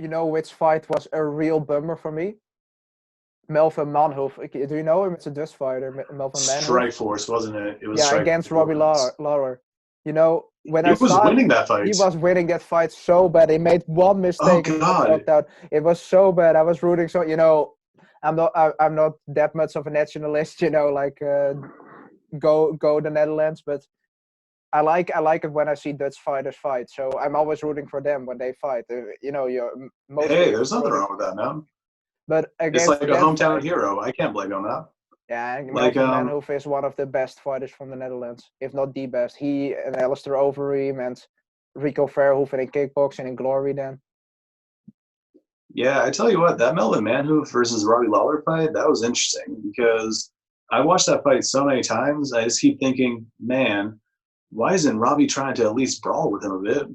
You know which fight was a real bummer for me? Melvin Manhoef. Do you know him? It's a Dutch fighter, Melvin Manhoef. Strike Force, wasn't it? It was Yeah, Strike against Robbie Force. Lawler. You know, when He I was saw him, winning that he fight. was winning that fight so bad. He made one Oh mistake and he got God. knocked out. It was so bad. I was rooting so. You know, I'm not that much of a nationalist. You know, like go the Netherlands, but I like it when I see Dutch fighters fight. So I'm always rooting for them when they fight. You know, mostly Hey, there's nothing rooting wrong for with that, them. man. But It's against like a that hometown fight, hero. I can't blame you on that. yeah, Like, Melvin Manhoef is one of the best fighters from the Netherlands, if not the best. He and Alistair Overeem and Rico Verhoeven in kickboxing and Glory then. yeah, I tell you what, that Melvin Manhoef versus Robbie Lawler fight, that was interesting because I watched that fight so many times. I just keep thinking, man, why isn't Robbie trying to at least brawl with him a bit?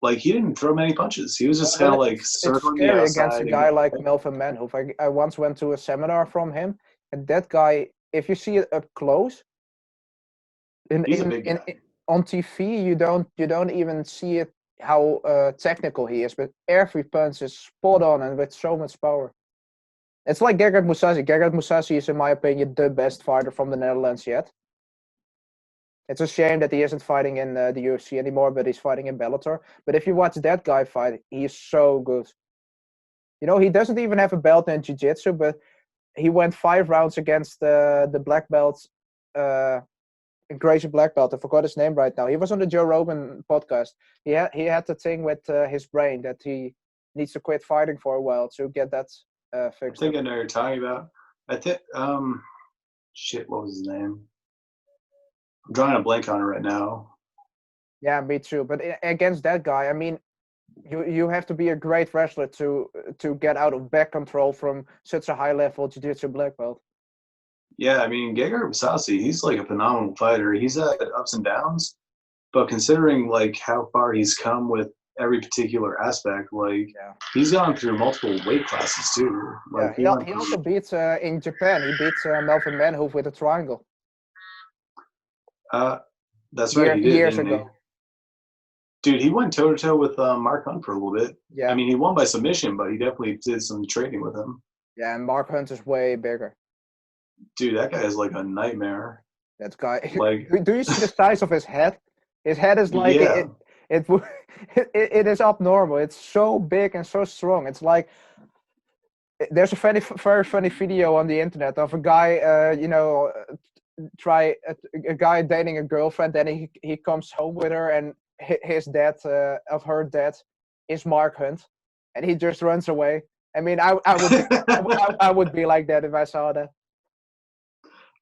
Like, he didn't throw many punches. He was just kind But of like it's circling the scary against a outside and guy going, like Melvin Manhoef. I once went to a seminar from him, and that guy, if you see it up close, in he's a in, big in, guy. in on TV, you don't even see it how technical he is, but every punch is spot on and with so much power. It's like Gegard Mousasi. Gegard Mousasi is, in my opinion, the best fighter from the Netherlands yet. It's a shame that he isn't fighting in the UFC anymore, but he's fighting in Bellator. But if you watch that guy fight, he's so good. You know, he doesn't even have a belt in jiu-jitsu, but he went 5 rounds against the black belt, Gracie black belt. I forgot his name right now. He was on the Joe Rogan podcast. He had the thing with his brain that he needs to quit fighting for a while to get that I fixed think up. I know what you're talking about. I think, shit, what was his name? I'm drawing a blank on it right now. Yeah, me too. But against that guy, I mean, you have to be a great wrestler to get out of back control from such a high level jiu-jitsu black belt. Yeah, I mean, Gegard Mousasi, he's like a phenomenal fighter. He's had ups and downs, but considering like how far he's come with every particular aspect, like Yeah, he's gone through multiple weight classes too. yeah. Like he went He from also beat in Japan. He beat Melvin Manhoef with a triangle uh that's right, he did, years didn't he? ago. Dude, he went toe to toe with Mark Hunt for a little bit. I Yeah, mean, he won by submission, but he definitely did some trading with him. yeah. And Mark Hunt is way bigger. Dude, that guy is like a nightmare. That guy. Like, Do you see the size of his head? His head is like yeah, it, it is abnormal. It's so big and so strong. It's like there's a very funny video on the internet of a guy, try a guy dating a girlfriend, and he comes home with her, and his dad of her dad is Mark Hunt, and he just runs away. I mean, I would be, I would be like that if I saw that.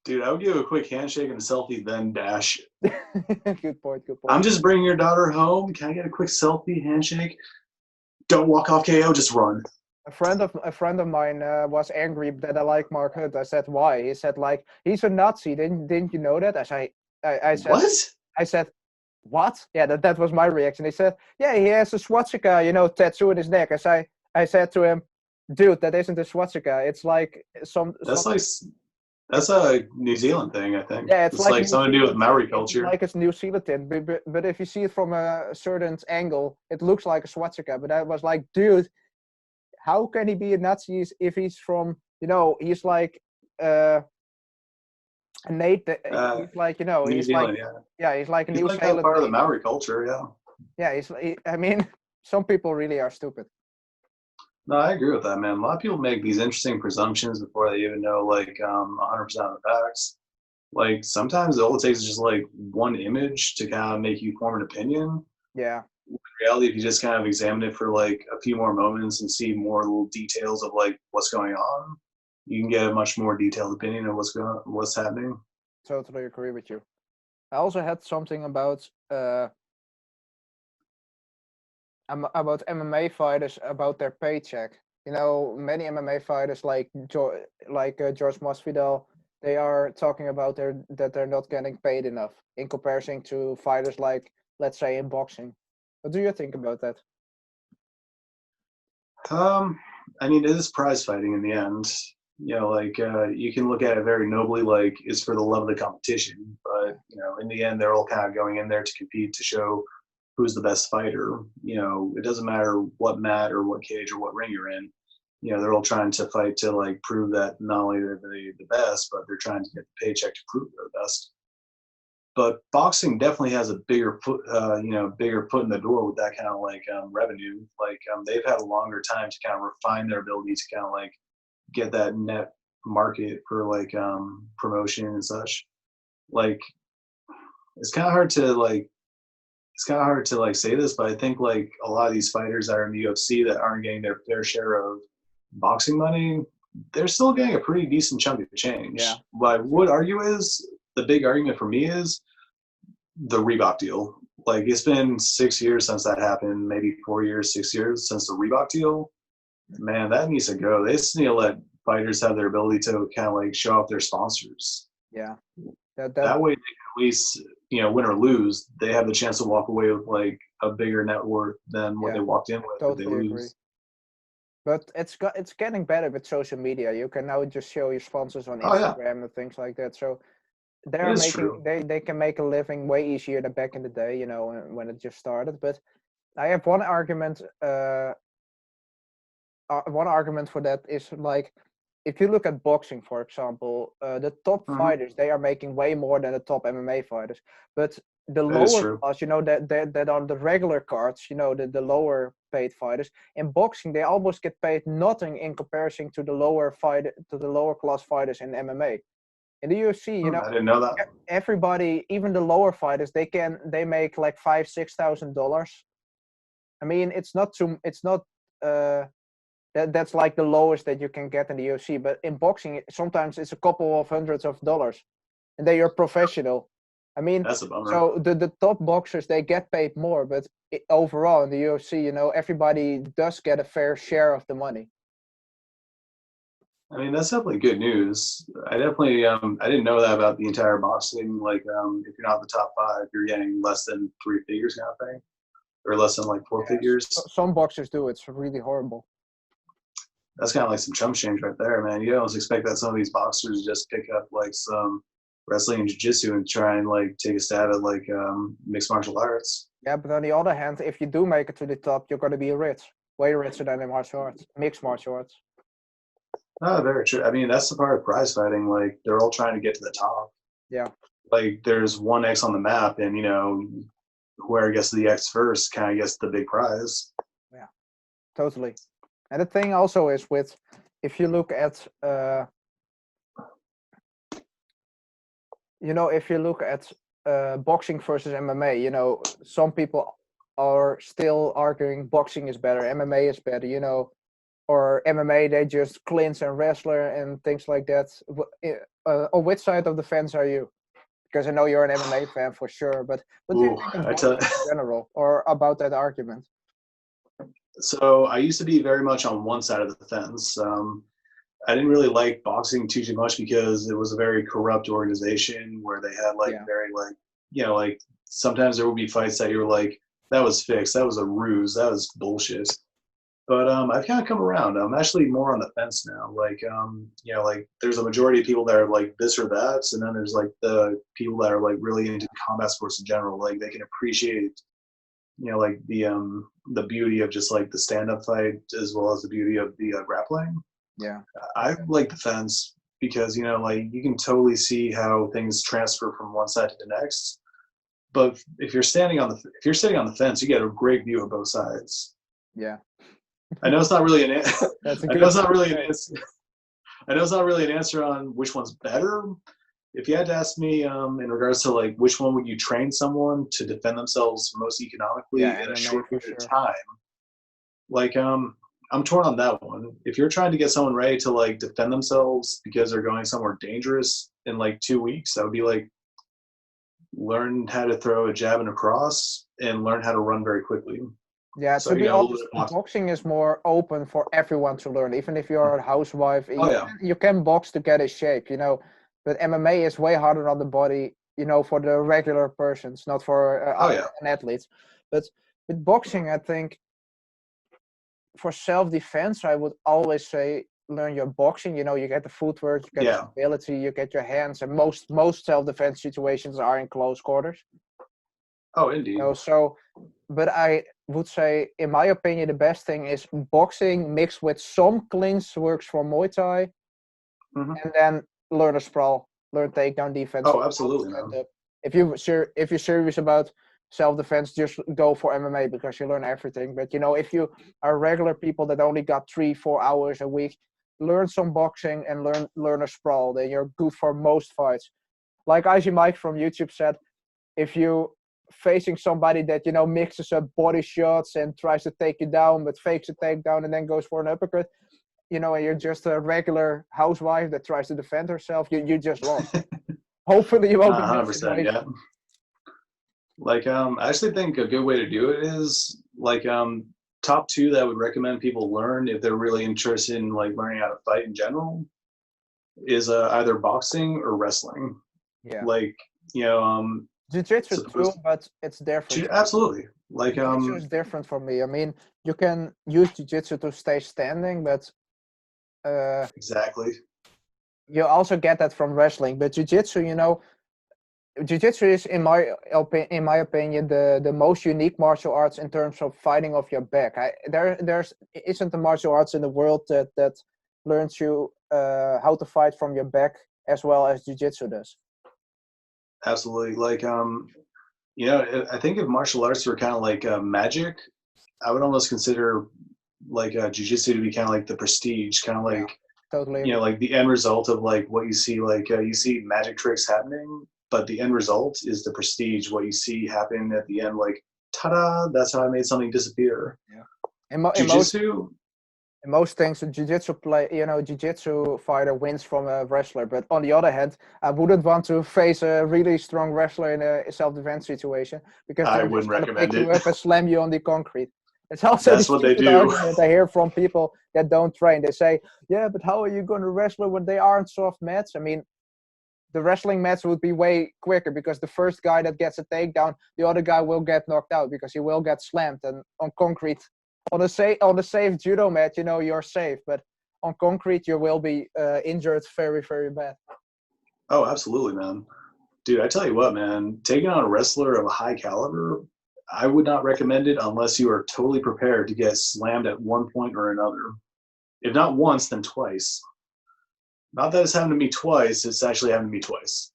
dude, I would give a quick handshake and a selfie, then dash. Good point. Good I'm point. just bringing your daughter home. Can I get a quick selfie, handshake? Don't walk off KO, just run. A friend of mine was angry that I like Mark Hunt. I said why? He said like he's a Nazi. Didn't you know that? I said What? I said what? Yeah, that was my reaction. He said yeah, he has a swastika tattoo in his neck. I said to him, dude, that isn't a swastika. It's like That's some like that's a New Zealand thing, I think. yeah, it's It's like like New something to do with Zealand. Maori It's culture. like a New Zealand thing. But if you see it from a certain angle, it looks like a swastika. But I was like, dude, how can he be a Nazi if he's from, he's like a native, Uh, he's like, New he's like, Zealand, yeah. yeah, he's like a He's New like that Zealand part of the native. Maori culture, yeah. Yeah, I mean, some people really are stupid. No, I agree with that, man. A lot of people make these interesting presumptions before they even know, like, 100% of the facts. Like, sometimes all it takes is just, like, one image to kind of make you form an opinion. Yeah, In reality, if you just kind of examine it for, like, a few more moments and see more little details of, like, what's going on, you can get a much more detailed opinion of what's happening. totally agree with you. I also had something about MMA fighters about their paycheck. Many MMA fighters like George Masvidal, they are talking about that they're not getting paid enough in comparison to fighters like, let's say, in boxing. What do you think about that? Um, I mean, it is prize fighting in the end. Like you can look at it very nobly, like it's for the love of the competition. But in the end, they're all kind of going in there to compete to show who's the best fighter. It doesn't matter what mat or what cage or what ring you're in. They're all trying to fight to like prove that not only are they the best, but they're trying to get the paycheck to prove they're the best. But boxing definitely has a bigger foot in the door with that kind of like revenue. Like they've had a longer time to kind of refine their ability to kind of like get that net market for like promotion and such. Like it's kind of hard to say this, but I think like a lot of these fighters that are in the UFC that aren't getting their fair share of boxing money, they're still getting a pretty decent chunk of change. Yeah. What I would argue is the big argument for me is the Reebok deal. Like it's been 6 years since that happened, maybe 4 years, 6 years since the Reebok deal. Man, that needs to go. They just need to let fighters have their ability to kind of like show off their sponsors. Yeah. That way they can at least, win or lose, they have the chance to walk away with like a bigger net worth than what they walked in with Totally if they lose. agree. But it's getting better with social media. You can now just show your sponsors on Instagram and things like that. So they can make a living way easier than back in the day, when it just started. But I have one argument. One argument for that is like, if you look at boxing, for example, the top fighters, they are making way more than the top MMA fighters. But the lower class, that on the regular cards, the lower paid fighters in boxing, they almost get paid nothing in comparison to the lower class fighters in MMA. In the UFC, I didn't know that. Everybody, even the lower fighters, they make like $5,000-$6,000. I mean, that's like the lowest that you can get in the UFC. But in boxing, sometimes it's a couple of hundreds of dollars, and they are professional. I mean, that's a bummer. So the top boxers, they get paid more, but overall in the UFC, everybody does get a fair share of the money. I mean, that's definitely good news. I definitely I didn't know that about the entire boxing. Like, if you're not the top 5, you're getting less than 3 figures kind of thing, or less than like 4 figures. Some boxers do. It's really horrible. That's kind of like some chump change right there, man. You almost expect that some of these boxers just pick up like some wrestling and jiu-jitsu and try and like take a stab at like mixed martial arts. Yeah, but on the other hand, if you do make it to the top, you're going to be rich, way richer than in mixed martial arts. Oh, very true. I mean, that's the part of prize fighting. Like, they're all trying to get to the top. Yeah. Like, there's one X on the map, and whoever gets to the X first kind of gets the big prize. Yeah, totally. And the thing also is with, if you look at, boxing versus MMA, some people are still arguing boxing is better, MMA is better, or MMA, they just clinch and wrestler and things like that. On which side of the fence are you? Because I know you're an MMA fan for sure, but what do you think of boxing in general, or about that argument? So I used to be very much on one side of the fence. I didn't really like boxing too much because it was a very corrupt organization where they had very like sometimes there would be fights that you were like, that was fixed, that was a ruse, that was bullshit. But I've kind of come around. I'm actually more on the fence now. Like, like there's a majority of people that are like this or that, and then there's like the people that are like really into combat sports in general. Like they can appreciate, like the beauty of just like the stand-up fight as well as the beauty of the grappling. Yeah, I like the fence because like you can totally see how things transfer from one side to the next. But if you're sitting on the fence, you get a great view of both sides. Yeah. I know it's not really an answer. I know it's not really an answer on which one's better. If you had to ask me in regards to like which one would you train someone to defend themselves most economically in a short period of time, like I'm torn on that one. If you're trying to get someone ready to like defend themselves because they're going somewhere dangerous in like 2 weeks, that would be like learn how to throw a jab and a cross and learn how to run very quickly. Yeah, so to be honest, boxing is more open for everyone to learn. Even if you're a housewife, you can box to get a shape, But MMA is way harder on the body, for the regular persons, not for an athlete. But with boxing, I think for self-defense, I would always say learn your boxing. You get the footwork, you get the ability, you get your hands, and most self-defense situations are in close quarters. Oh, indeed. So, but I would say, in my opinion, the best thing is boxing mixed with some clinch works from Muay Thai, Hmm. and then learn a sprawl, learn takedown defense, Oh, learn how to absolutely, stand man. up. If you're serious about self-defense, just go for MMA because you learn everything. But if you are regular people that only got 3-4 hours a week, learn some boxing and learn a sprawl. Then you're good for most fights. Like Icy Mike from YouTube said, if you facing somebody that mixes up body shots and tries to take you down but fakes a takedown and then goes for an uppercut, and you're just a regular housewife that tries to defend herself, you just lost. Hopefully you won't be in that 100%. Yeah. situation. Like, I actually think a good way to do it is like, top two that I would recommend people learn if they're really interested in like learning how to fight in general is either boxing or wrestling. Yeah. Like, you know, Jiu-jitsu too, suppose but it's different. absolutely. Like, Jiu-jitsu is different for me. I mean, you can use jiu-jitsu to stay standing, but exactly. you also get that from wrestling. But jiu-jitsu, jiu-jitsu is, in my opinion, the most unique martial arts in terms of fighting off your back. There's isn't a martial arts in the world that learns you how to fight from your back as well as jiu-jitsu does. Absolutely. Like, I think if martial arts were kind of like magic, I would almost consider like jujitsu to be kind of like the prestige, kind of Yeah, like, totally agree. like the end result of like what you see, like you see magic tricks happening, but the end result is the prestige, what you see happen at the end, like, ta-da, that's how I made something disappear. Yeah. In most Jujitsu, in most things, a jiu-jitsu fighter wins from a wrestler. But on the other hand, I wouldn't want to face a really strong wrestler in a self-defense situation because I they're just wouldn't going to pick recommend you it. up and slam you on the concrete. It's also the That's what they stupid do. argument I hear from people that don't train. They say, "Yeah, but how are you going to wrestle when they aren't soft mats?" I mean, the wrestling match would be way quicker because the first guy that gets a takedown, the other guy will get knocked out because he will get slammed. And on concrete, on a safe judo match, you're safe, but on concrete you will be injured very, very bad. Oh, absolutely, man. Dude, I tell you what, man, taking on a wrestler of a high caliber, I would not recommend it unless you are totally prepared to get slammed at one point or another. If not once, then twice. Not that it's happened to me twice, it's actually happened to me twice.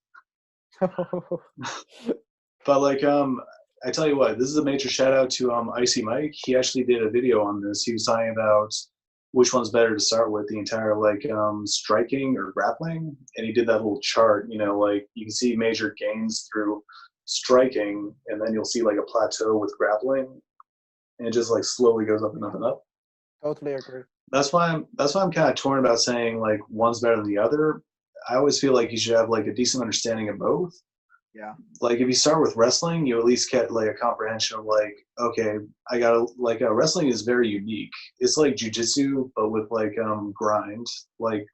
But like, I tell you what, this is a major shout out to Icy Mike. He actually did a video on this. He was talking about which one's better to start with, the entire like striking or grappling, and he did that little chart. Like you can see major gains through striking, and then you'll see like a plateau with grappling, and it just like slowly goes up and up and up. Totally agree. That's why I'm kind of torn about saying like one's better than the other. I always feel like you should have like a decent understanding of both. Yeah. Like if you start with wrestling, you at least get like a comprehension of like, okay, I got like wrestling is very unique. It's like jujitsu, but with like grind. Like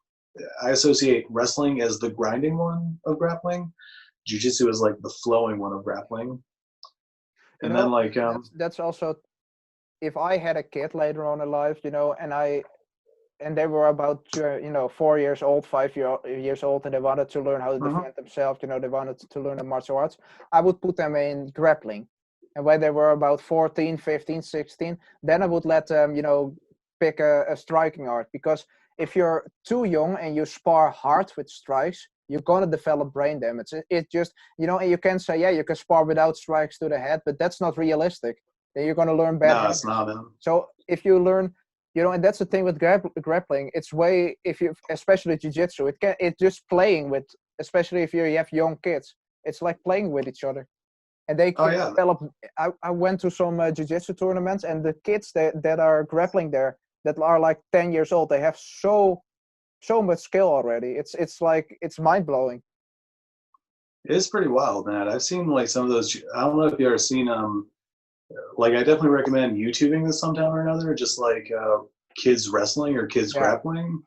I associate wrestling as the grinding one of grappling. Jujitsu is like the flowing one of grappling. And then like that's also, if I had a kid later on in life, and they were about 4 years old, 5 years old, and they wanted to learn how to defend themselves. They wanted to learn the martial arts. I would put them in grappling, and when they were about 14, 15, 16, then I would let them pick a striking art, because if you're too young and you spar hard with strikes, you're gonna develop brain damage. It just and you can say, yeah, you can spar without strikes to the head, but that's not realistic. Then you're gonna learn bad no, it's habits. not, man. So if you learn, and that's the thing with grappling. It's way, if you, especially jiu-jitsu, it's just playing with, especially if you have young kids. It's like playing with each other, and they Oh can yeah. develop. I went to some jiu-jitsu tournaments, and the kids that are grappling there, that are like 10 years old, they have so much skill already. It's like, it's mind blowing. It's pretty wild, man. I've seen like some of those. I don't know if you ever seen like I definitely recommend YouTubing this sometime or another. Just like kids wrestling or kids Yeah, grappling.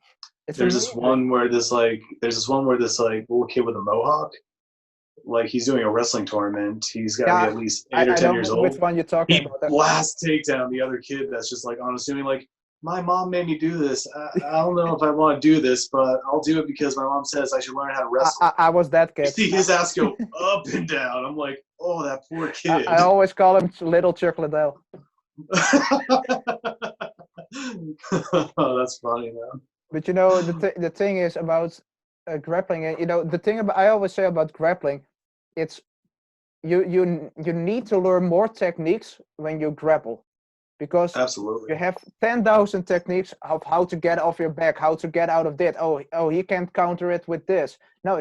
it's There's this amazing. one where this little kid with a mohawk, like he's doing a wrestling tournament. He's got to be Yeah, at least I, 8 or I 10 know years which old. one you're talking He about. blasts takedown the other kid that's just like unassuming. Like my mom made me do this. I don't know if I want to do this, but I'll do it because my mom says I should learn how to wrestle. I was that You kid. see his ass go up and down. I'm like, oh, that poor kid. I always call him Little Chocolate Dale. Oh, that's funny, man. But you know, the thing is about grappling. You know, the thing about I always say about grappling, it's you need to learn more techniques when you grapple, because Absolutely. you have 10,000 techniques of how to get off your back, how to get out of that. Oh, he can't counter it with this. No,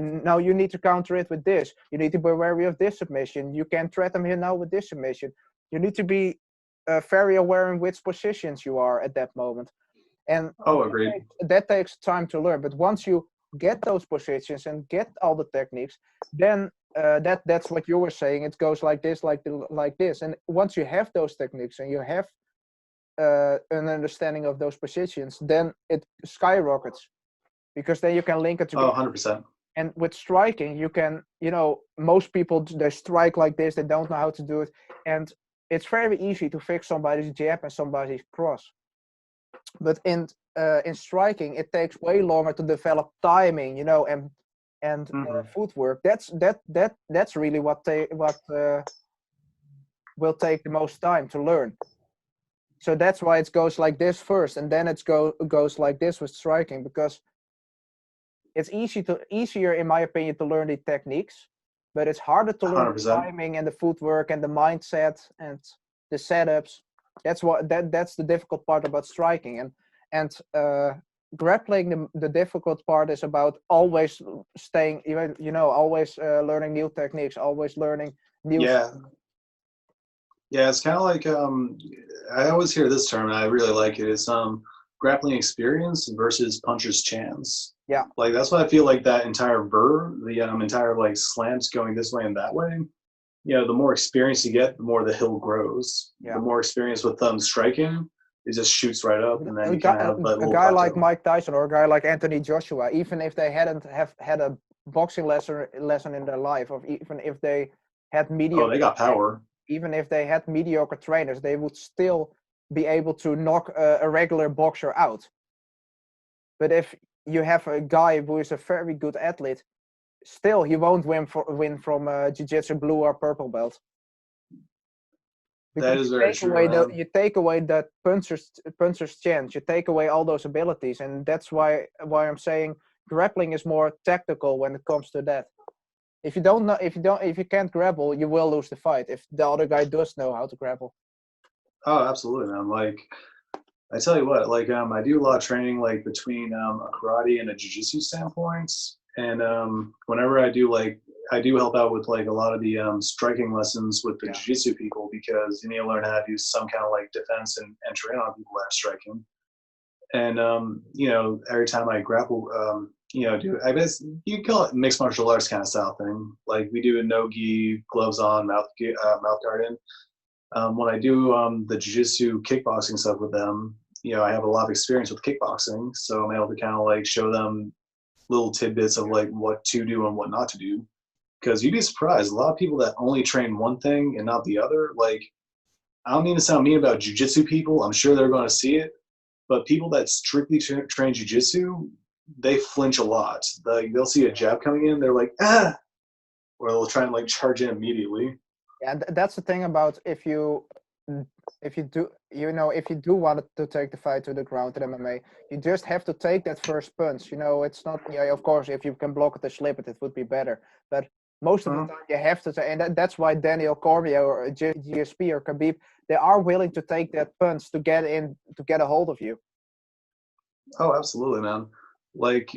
you need to counter it with this. You need to be wary of this submission. You can't threat him here now with this submission. You need to be very aware in which positions you are at that moment. And Oh, agreed. that takes time to learn. But once you get those positions and get all the techniques, then that's what you were saying. It goes like this, like this. And once you have those techniques and you have an understanding of those positions, then it skyrockets, because then you can link it together. Oh, 100%. And with striking, you can, you know, most people, they strike like this, they don't know how to do it, and it's very easy to fix somebody's jab and somebody's cross. But in striking, it takes way longer to develop timing, you know, and footwork. That's really what will take the most time to learn. So that's why it goes like this first, and then it goes like this with striking, because it's easier, in my opinion, to learn the techniques, but it's harder to learn 100%. the timing and the footwork and the mindset and the setups. That's the difficult part about striking, and grappling. The difficult part is about always staying, you know, always learning new techniques, always learning new. Yeah. Yeah, it's kind of like I always hear this term, and I really like it. It's grappling experience versus puncher's chance. Yeah. Like that's why I feel like that entire the entire like slants going this way and that way. You know, the more experience you get, the more the hill grows. Yeah. The more experience with striking, it just shoots right up, and then you kind of have that a guy like Mike Tyson or a guy like Anthony Joshua, even if they hadn't have had a boxing lesson in their life, or even if they had mediocre, they got power. Even if they had mediocre trainers, they would still be able to knock a regular boxer out. But if you have a guy who is a very good athlete, still he won't win from jiu-jitsu blue or purple belt. Because that is very true. You take away that puncher's chance. You take away all those abilities, and that's why I'm saying grappling is more tactical when it comes to that. If you can't grapple, you will lose the fight. If the other guy does know how to grapple. Oh, absolutely, man. Like, I tell you what, like, I do a lot of training, like, between a karate and a jiu-jitsu standpoints. And whenever I do help out with, like, a lot of the striking lessons with the jiu-jitsu people, because you need to learn how to do some kind of, like, defense and train on people that are striking. And, you know, every time I grapple, you know, I guess you can call it mixed martial arts kind of style thing. Like, we do a no-gi, gloves on, mouth guard in. When I do the jiu-jitsu kickboxing stuff with them, you know, I have a lot of experience with kickboxing, so I'm able to kind of like show them little tidbits of like what to do and what not to do. Because you'd be surprised, a lot of people that only train one thing and not the other, like, I don't mean to sound mean about jiu-jitsu people, I'm sure they're going to see it, but people that strictly train jiu-jitsu, they flinch a lot. Like, they'll see a jab coming in, they're like, ah, or they'll try and like charge in immediately. Yeah, that's the thing about if you do want to take the fight to the ground in MMA, you just have to take that first punch. You know, it's not. Yeah, of course, if you can block it or slip it, it would be better. But most of the time, you have to. And that's why Daniel Cormier or GSP or Khabib, they are willing to take that punch to get a hold of you. Oh, absolutely, man. Like,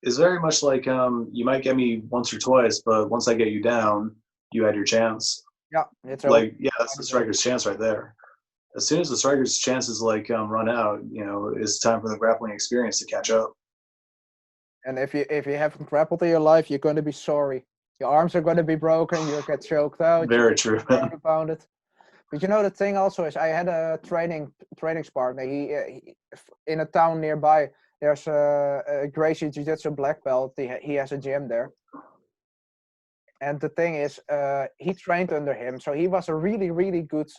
it's very much like you might get me once or twice, but once I get you down, you had your chance. Yeah, it's like, yeah, that's the striker's chance right there. As soon as the striker's chances like run out, you know, it's time for the grappling experience to catch up. And if you haven't grappled in your life, you're going to be sorry. Your arms are going to be broken. You'll get choked out. Very true. Pounded. But you know, the thing also is, I had a training partner. He in a town nearby. There's a Gracie Jiu-Jitsu black belt. He has a gym there. And the thing is, he trained under him, so he was a really, really good.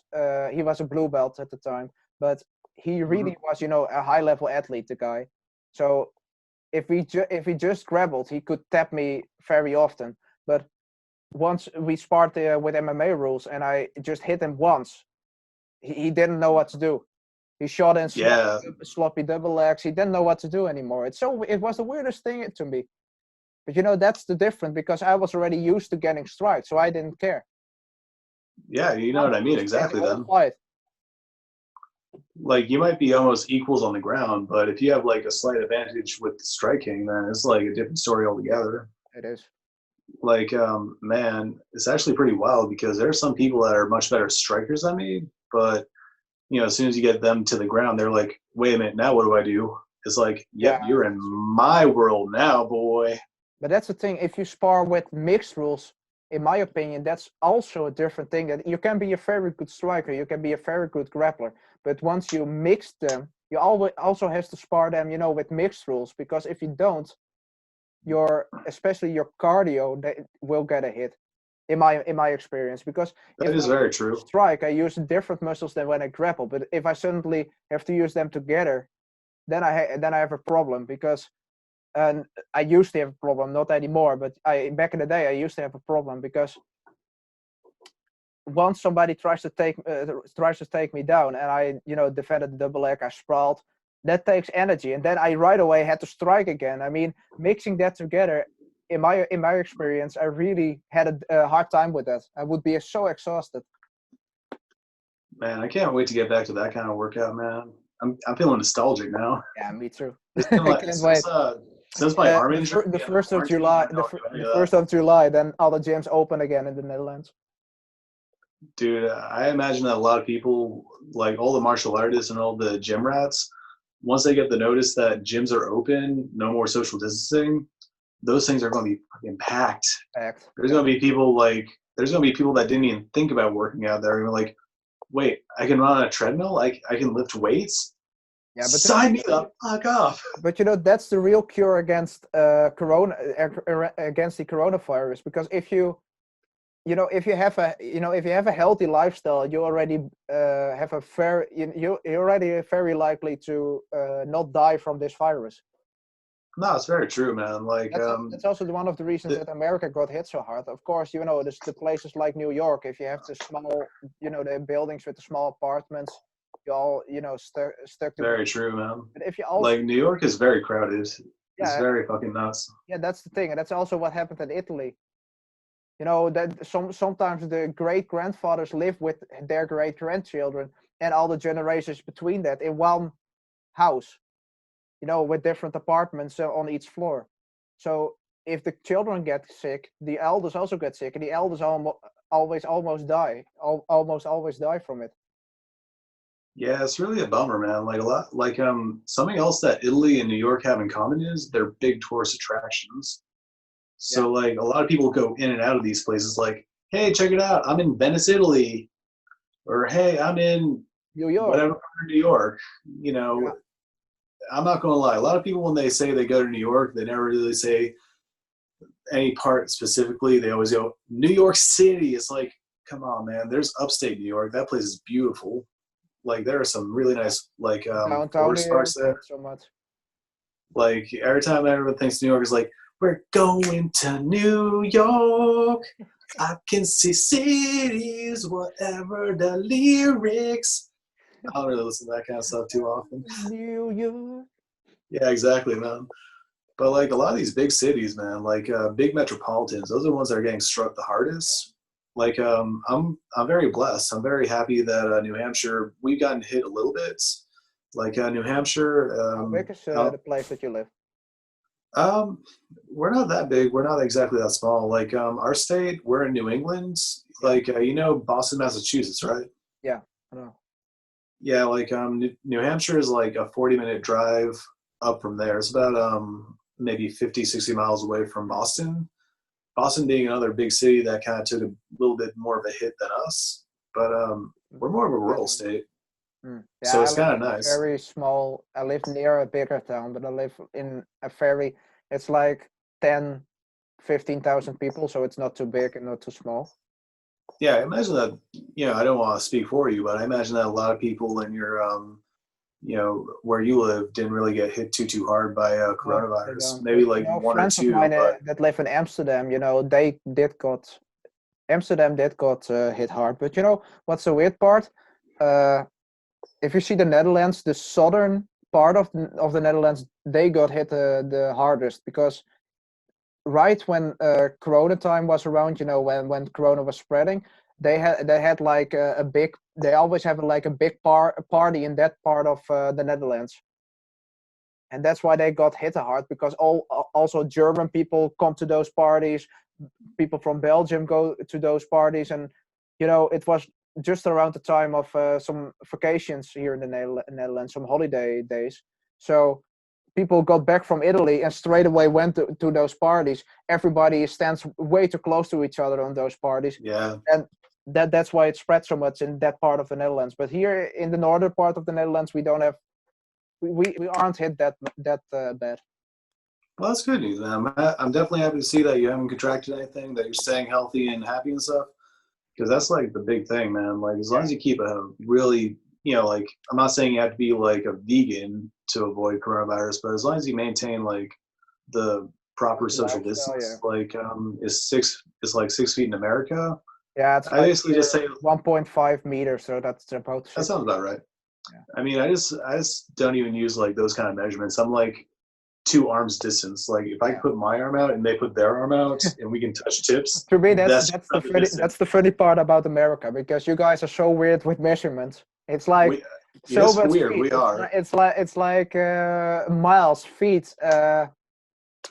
He was a blue belt at the time, but he really was, a high level athlete, the guy. So if he just grappled, he could tap me very often. But once we sparred with MMA rules, and I just hit him once, he didn't know what to do. He shot in Yeah, sloppy double legs. He didn't know what to do anymore. It was the weirdest thing to me. But that's the difference, because I was already used to getting strikes, so I didn't care. yeah, you know what I mean exactly. The whole Then, fight. like, you might be almost equals on the ground, but if you have like a slight advantage with striking, then it's like a different story altogether. It is. Like, man, it's actually pretty wild because there are some people that are much better strikers than me, but as soon as you get them to the ground, they're like, wait a minute, now what do I do? It's like, yep, Yeah. you're in my world now, boy. But that's the thing. If you spar with mixed rules, in my opinion, that's also a different thing. That you can be a very good striker, you can be a very good grappler, but once you mix them, you always also has to spar them, with mixed rules. Because if you don't, especially your cardio will get a hit. In my experience, because That if is I very true. strike, I use different muscles than when I grapple. But if I suddenly have to use them together, then I have a problem, because and I used to have a problem, not anymore, but back in the day I used to have a problem, because once somebody tries to take me down, and I defended the double leg, I sprawled, that takes energy, and then I right away had to strike again. I mean, mixing that together, in my experience, I really had a hard time with that. I would be so exhausted. Man, I can't wait to get back to that kind of workout, man. I'm feeling nostalgic now. Yeah, me too. It's been I like can't wait. since my arm The, injury the and the first of quarantine, July, I don't do any the of that. 1st of July, then all the gyms open again in the Netherlands. Dude, I imagine that a lot of people, like all the martial artists and all the gym rats, once they get the notice that gyms are open, no more social distancing, those things are going to be fucking packed. Fact. There's going to be people that didn't even think about working out there. And like, wait, I can run on a treadmill? I can lift weights? Yeah, but Sign me the fuck up. But that's the real cure against against the coronavirus. Because if you have a healthy lifestyle, you already have a you're already very likely to not die from this virus. No, it's very true, man. Like, That's also one of the reasons that America got hit so hard. Of course, there's the places like New York. If you have the small, the buildings with the small apartments, you all, stuck together. very true, man. But if you also, like, New York is very crowded. It's yeah, very fucking nuts. yeah, that's the thing, and that's also what happened in Italy. That sometimes the great grandfathers live with their great grandchildren and all the generations between that in one house. With different apartments on each floor. So if the children get sick, the elders also get sick, and the elders almost die. Almost always die from it. Yeah, it's really a bummer, man. Like a lot, like something else that Italy and New York have in common is they're big tourist attractions. So like a lot of people go in and out of these places. Like, hey, check it out, I'm in Venice, Italy, or hey, I'm in New York. whatever part of New York. I'm not going to lie. A lot of people, when they say they go to New York, they never really say any part specifically. They always go New York City. It's like, come on, man. There's upstate New York. That place is beautiful. Like, there are some really nice, like, tourist spots there. So much. Like, every time everyone thinks New York is like, we're going to New York. I can see cities, whatever the lyrics. I don't really listen to that kind of stuff too often. New York. Yeah, exactly, man. But like a lot of these big cities, man, like big metropolitans, those are the ones that are getting struck the hardest. Like I'm very blessed. I'm very happy that New Hampshire, we've gotten hit a little bit. Like New Hampshire. How big is the place that you live? We're not that big. We're not exactly that small. Like our state, we're in New England. Like Boston, Massachusetts, right? Yeah, I know. Yeah, like New Hampshire is like a 40-minute drive up from there. It's about maybe 50, 60 miles away from Boston. Boston being another big city that kind of took a little bit more of a hit than us. But we're more of a rural state. Yeah, so it's kind of nice. Very small. I live near a bigger town, but I live in it's like 10, 15,000 people, so it's not too big and not too small. Yeah, I imagine that, I don't want to speak for you, but I imagine that a lot of people in your where you live didn't really get hit too hard by No, they coronavirus. don't. Maybe But like one or friends of two, mine but that live in Amsterdam, they did got Amsterdam did got hit hard. But what's the weird part? Uh, if you see the Netherlands, the southern part of the Netherlands, they got hit the hardest because right when Corona time was around, when Corona was spreading, they had like a big. They always have like a big party in that part of the Netherlands, and that's why they got hit hard because also German people come to those parties, people from Belgium go to those parties, and it was just around the time of some vacations here in the Netherlands, some holiday days. So people got back from Italy and straight away went to those parties. Everybody stands way too close to each other on those parties, yeah. and that's why it spread so much in that part of the Netherlands. But here in the northern part of the Netherlands, we don't have we aren't hit that bad. Well, that's good news, man. I'm definitely happy to see that you haven't contracted anything, that you're staying healthy and happy and stuff. Because that's like the big thing, man. Like as long as you keep a really, like I'm not saying you have to be like a vegan to avoid coronavirus, but as long as you maintain like the proper social Lifestyle, yeah. distance, like is like 6 feet in America. Yeah, it's I like basically just say 1.5 meters, so that's about that 6 sounds feet. about right. Yeah. I mean, I just don't even use like those kind of measurements. I'm like 2 arms distance. Like if I Yeah. put my arm out and they put their arm out and we can touch tips, To me, that's that's that's the probably funny distance. that's the funny part about America because you guys are so weird with measurements. It's like We so yes, much we are. feet. We are. It's like miles, feet.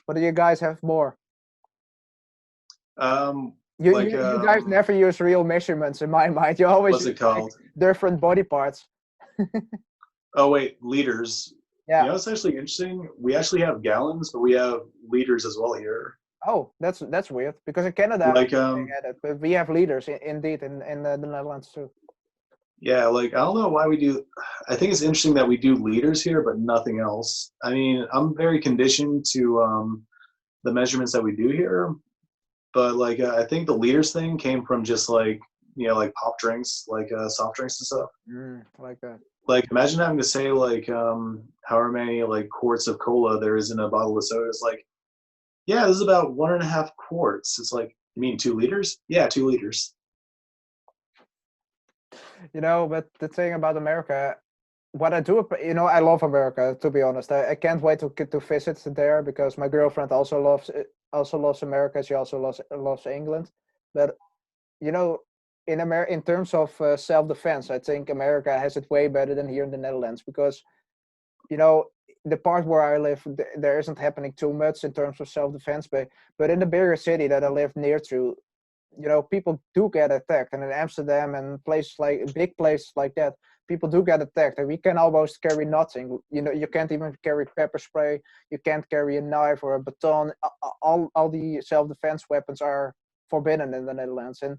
What do you guys have more? You, Like you you guys never use real measurements in my mind. You always what's use it like called? different body parts. Oh wait, liters. Yeah. It's actually interesting. We actually have gallons, but we have liters as well here. Oh, that's weird because in Canada Like they had it, but we have leaders indeed in the Netherlands too. yeah, like I don't know why we do. I think it's interesting that we do liters here, but nothing else. I mean, I'm very conditioned to the measurements that we do here, but like I think the liters thing came from just like like pop drinks, like soft drinks and stuff. Like that. Like imagine having to say like however many like quarts of cola there is in a bottle of soda. It's like, yeah, this is about 1.5 quarts. It's like, you mean 2 liters? Yeah, 2 liters. But the thing about America, what I do, I love America. To be honest, I can't wait to get to visit there because my girlfriend also loves America. She also loves England, but you know, in terms of self-defense, I think America has it way better than here in the Netherlands because you know the part where I live, there isn't happening too much in terms of self-defense, but in the bigger city that I live near to, people do get attacked, and in Amsterdam and places like big places like that, people do get attacked, and we can almost carry nothing. You can't even carry pepper spray, you can't carry a knife or a baton. All the self-defense weapons are forbidden in the Netherlands. And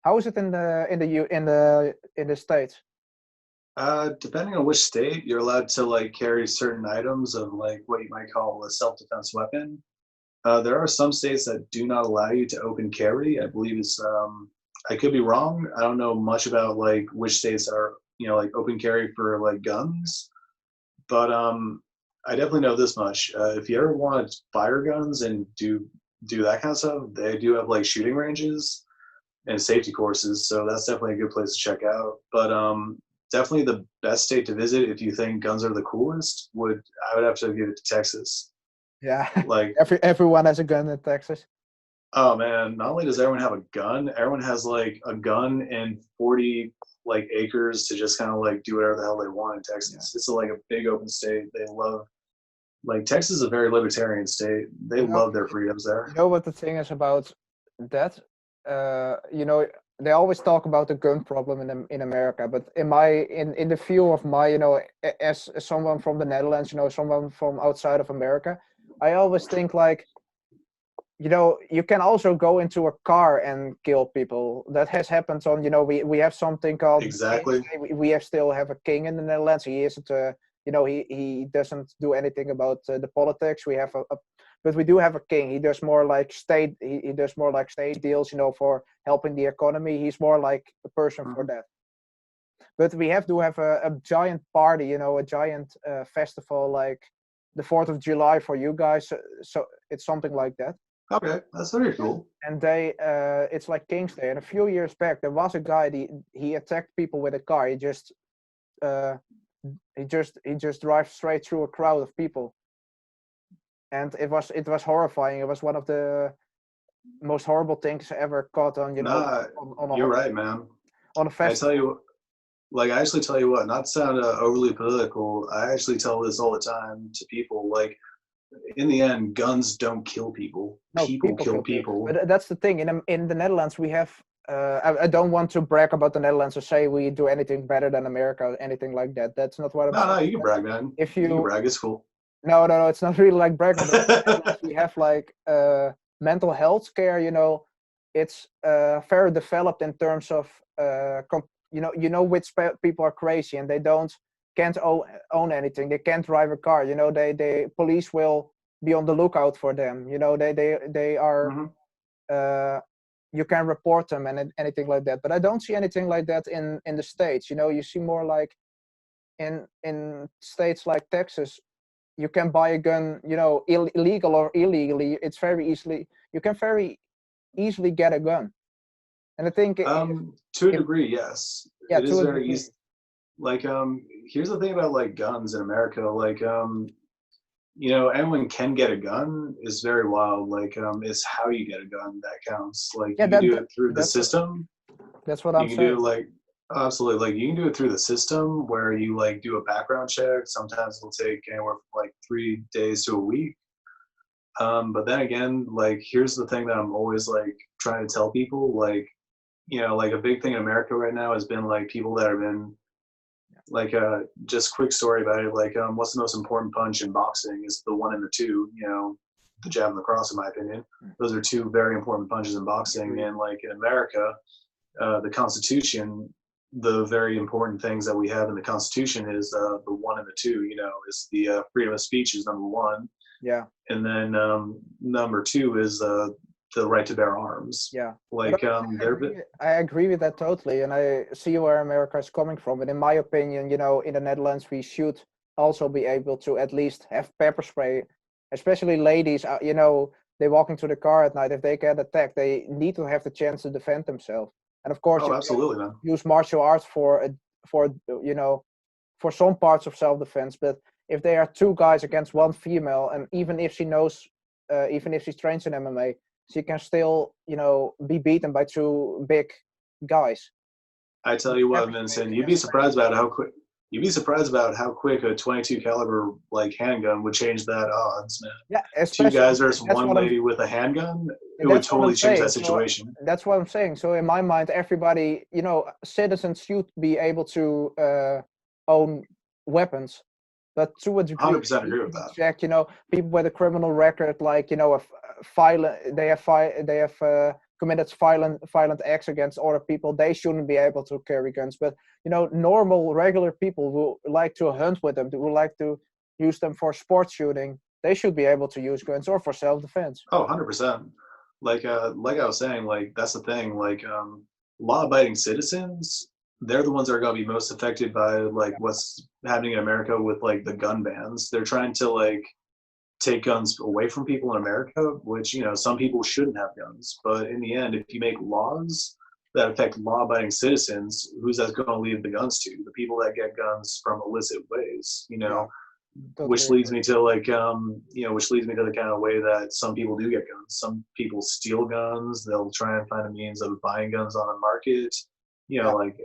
how is it in the States? Depending on which state, you're allowed to like carry certain items of like what you might call a self-defense weapon. There are some states that do not allow you to open carry. I believe it's I could be wrong. I don't know much about like which states are like open carry for like guns, but I definitely know this much. If you ever want to fire guns and do that kind of stuff, they do have like shooting ranges and safety courses, so that's definitely a good place to check out. But definitely the best state to visit if you think guns are the coolest I would have to give it to Texas. Yeah, Like, everyone has a gun in Texas. oh man, not only does everyone have a gun, everyone has like a gun and 40 like acres to just kind of like do whatever the hell they want in Texas. Yeah. It's like a big open state. They love like Texas is a very libertarian state. They You know, love their freedoms there. you know what the thing is about that? They always talk about the gun problem in America, but in the view of my, as someone from the Netherlands, someone from outside of America, I always think like, you can also go into a car and kill people. That has happened on, we have something called the king. Exactly. We still have a king in the Netherlands. He isn't, he doesn't do anything about the politics. We have but we do have a king. He does more like state. He does more like state deals, for helping the economy. He's more like a person for that. But we have to have a giant party, you know, a giant festival like the 4th of July for you guys. So it's something like that. Okay, that's very cool. And they, it's like King's Day. And a few years back, there was a guy. He attacked people with a car. Uh, he just drives straight through a crowd of people, and it was horrifying. It was one of the most horrible things ever caught on, you know, Nah, on you're right, man. on a I festival. tell you, like, I actually tell you what, not to sound overly political, I actually tell this all the time to people. Like, in the end, guns don't kill people. No, People people kill kill people. people. But that's the thing. In the Netherlands, we have. I don't want to brag about the Netherlands or say we do anything better than America or anything like that. That's not what I'm No, saying. no, you can brag, man. If You can you brag. It's cool. no, it's not really like bragging. But in the Netherlands, we have like mental health care. You know, it's very developed in terms of you know which people are crazy and they can't own anything. They can't drive a car. You know, they police will be on the lookout for them. You know, they are. Hmm. You can report them and anything like that. But I don't see anything like that in the States. You know, you see more like in states like Texas, you can buy a gun, you know, illegal or illegally. It's very easily you can very easily get a gun. And I think To a if degree, yes, yeah, it is to a very degree, easy. Like, here's the thing about like guns in America. Like, you know, anyone can get a gun is very wild. Like, it's how you get a gun that counts. Like, yeah, you can do it through the that's system. what You I'm can do it saying. like absolutely. Like, you can do it through the system where you like do a background check. Sometimes it'll take anywhere from like 3 days to a week. But then again, like, here's the thing that I'm always like trying to tell people. Like, you know, like a big thing in America right now has been like people that have been like just quick story about it. Like, what's the most important punch in boxing is the one and the two. You know, the jab and the cross, in my opinion. Those are two very important punches in boxing. And like in America, the Constitution, the very important things that we have in the Constitution is the one and the two. You know, is the freedom of speech is number one, Yeah, and then number two is the right to bear arms. yeah. But Like, I agree with that totally, and I see where America is coming from. And in my opinion, you know, in the Netherlands, we should also be able to at least have pepper spray, especially ladies. You know, they walk into the car at night. If they get attacked, they need to have the chance to defend themselves. And of course, oh, you can absolutely, man. use martial arts for you know for some parts of self-defense. But if there are two guys against one female, and even if she knows, even if she trains in MMA, she can still, you know, be beaten by two big guys. I tell you what, Pepper spray Vincent, is you'd be necessary. surprised about how quick. You'd be surprised about how quick a 22 caliber like handgun would change that odds, man. Yeah, Two especially guys versus that's one what I'm lady with a handgun, it would that's what I'm totally change that saying. So situation. that's what I'm saying. So in my mind, everybody, you know, citizens should be able to own weapons, but to a degree, 100% they need agree to with be that. checked. You know, people with a criminal record, like, you know, they have committed violent acts against other people. They shouldn't be able to carry guns. But you know, normal, regular people who like to hunt with them, who like to use them for sport shooting, they should be able to use guns or for self-defense. Oh, 100%. Like I was saying, like that's the thing. Like, law-abiding citizens, they're the ones that are going to be most affected by like what's happening in America with like the gun bans. They're trying to like take guns away from people in America, which, you know, some people shouldn't have guns. But in the end, if you make laws that affect law-abiding citizens, who's that going to leave the guns to? The people that get guns from illicit ways, you Yeah, know. totally Which leads agree. me to like, you know, which leads me to the kind of way that some people do get guns. Some people steal guns. They'll try and find a means of buying guns on the market. You Yeah, know, like,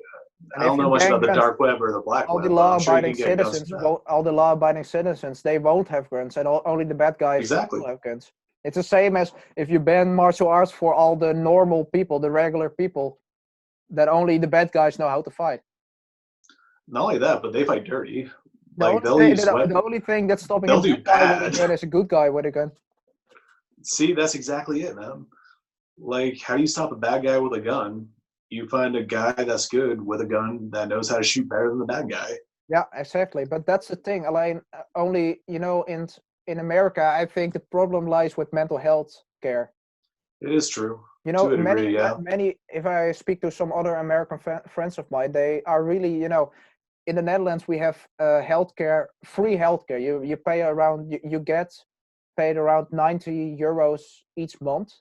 and I if don't you know much ban about the guns, dark web or the black all the web, but I'm sure you law-abiding can get guns citizens from that. won't. All the law-abiding citizens, they won't have guns, and only the bad guys Exactly. will have guns. It's the same as if you ban martial arts for all the normal people, the regular people, that only the bad guys know how to fight. Not only that, but they fight dirty. The Like, only they'll thing, use the weapons. only thing that's stopping a They'll do bad guy with a bad. gun is a good guy with a gun. See, that's exactly it, man. Like, how do you stop a bad guy with a gun? You find a guy that's good with a gun that knows how to shoot better than the bad guy. Yeah, exactly. But that's the thing. Alain, only, you know, in America, I think the problem lies with mental health care. It is true. You To know, a degree, yeah. many. If I speak to some other American friends of mine, they are really, in the Netherlands we have healthcare, free healthcare. You pay around, you get paid around 90 euros each month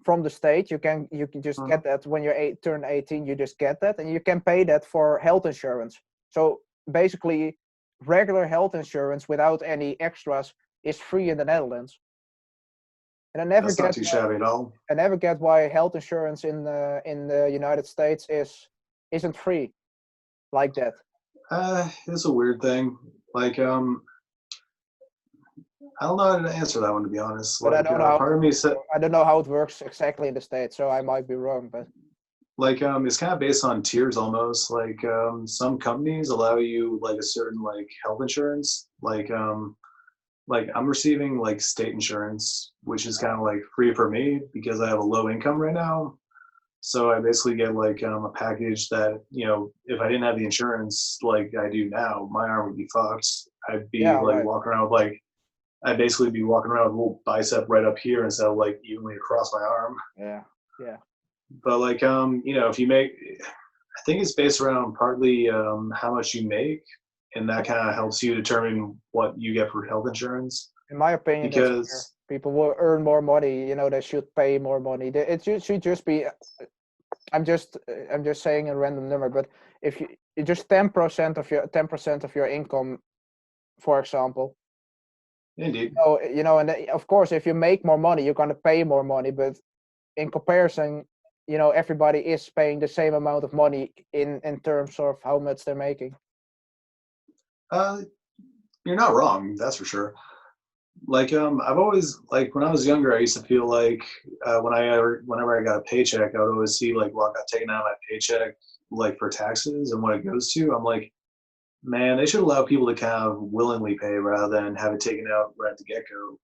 from the state. You can just Mhm. get that when you turn 18. You just get that, and you can pay that for health insurance. So basically, regular health insurance without any extras is free in the Netherlands. And That's not too shabby at all. I never get why health insurance in the United States isn't free like that. It's a weird thing. Like, I don't know how to answer that one, to be honest. But Like, part of me said, I don't know how it works exactly in the States, so I might be wrong. But like, it's kind of based on tiers almost. Like, some companies allow you like a certain like health insurance. Like I'm receiving like state insurance, which is kind of like free for me because I have a low income right now. So I basically get like a package that, if I didn't have the insurance like I do now, my arm would be fucked. I'd be yeah, like right. walking around with like I'd basically be walking around with a little bicep right up here instead of like evenly across my arm. Yeah, yeah, But like if you make, I think it's based around partly how much you make, and that kind of helps you determine what you get for health insurance. in my opinion, that's fair. Because People will earn more money. They should pay more money. Should just be. I'm just saying a random number, but if you just 10% of your income, for example, indeed, and of course, if you make more money, you're gonna pay more money. But in comparison, everybody is paying the same amount of money in terms of how much they're making. uh, you're not wrong. That's for sure. Like I've always like when I was younger, I used to feel like whenever I got a paycheck, I would always see like what got taken out of my paycheck, like for taxes and what it goes to. I'm like, man, they should allow people to kind of willingly pay rather than have it taken out right at the get go.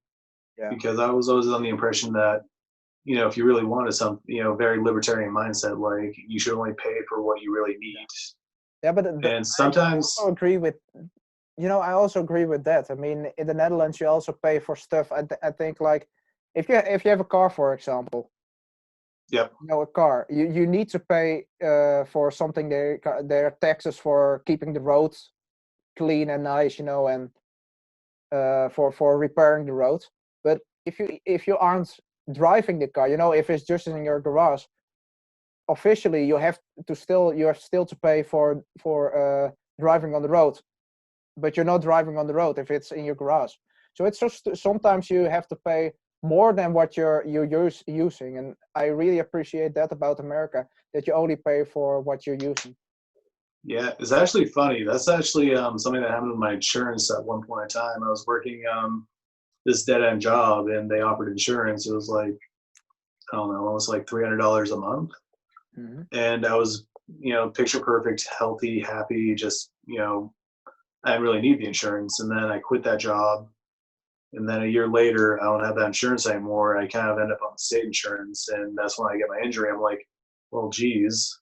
Yeah, Because I was always on the impression that if you really wanted some, very libertarian mindset, like you should only pay for what you really need. yeah, but And I sometimes, also agree with. I also agree with that. I mean, in the Netherlands, you also pay for stuff. I think like if you have a car, for example, yep, a car, you need to pay for something. There are taxes for keeping the roads clean and nice, and for repairing the roads. But if you aren't driving the car, if it's just in your garage, officially you have still to pay for driving on the road, but you're not driving on the road if it's in your garage. So it's just sometimes you have to pay more than what you're using, and I really appreciate that about America, that you only pay for what you're using. yeah, it's actually funny. That's actually something that happened with my insurance at one point in time. I was working this dead end job and they offered insurance. It was like, I don't know, almost like $300 a month. Hmm. And I was, picture perfect, healthy, happy, just, I didn't really need the insurance. And then I quit that job. And then a year later, I don't have that insurance anymore. I kind of end up on state insurance. And that's when I get my injury. I'm like, well, geez,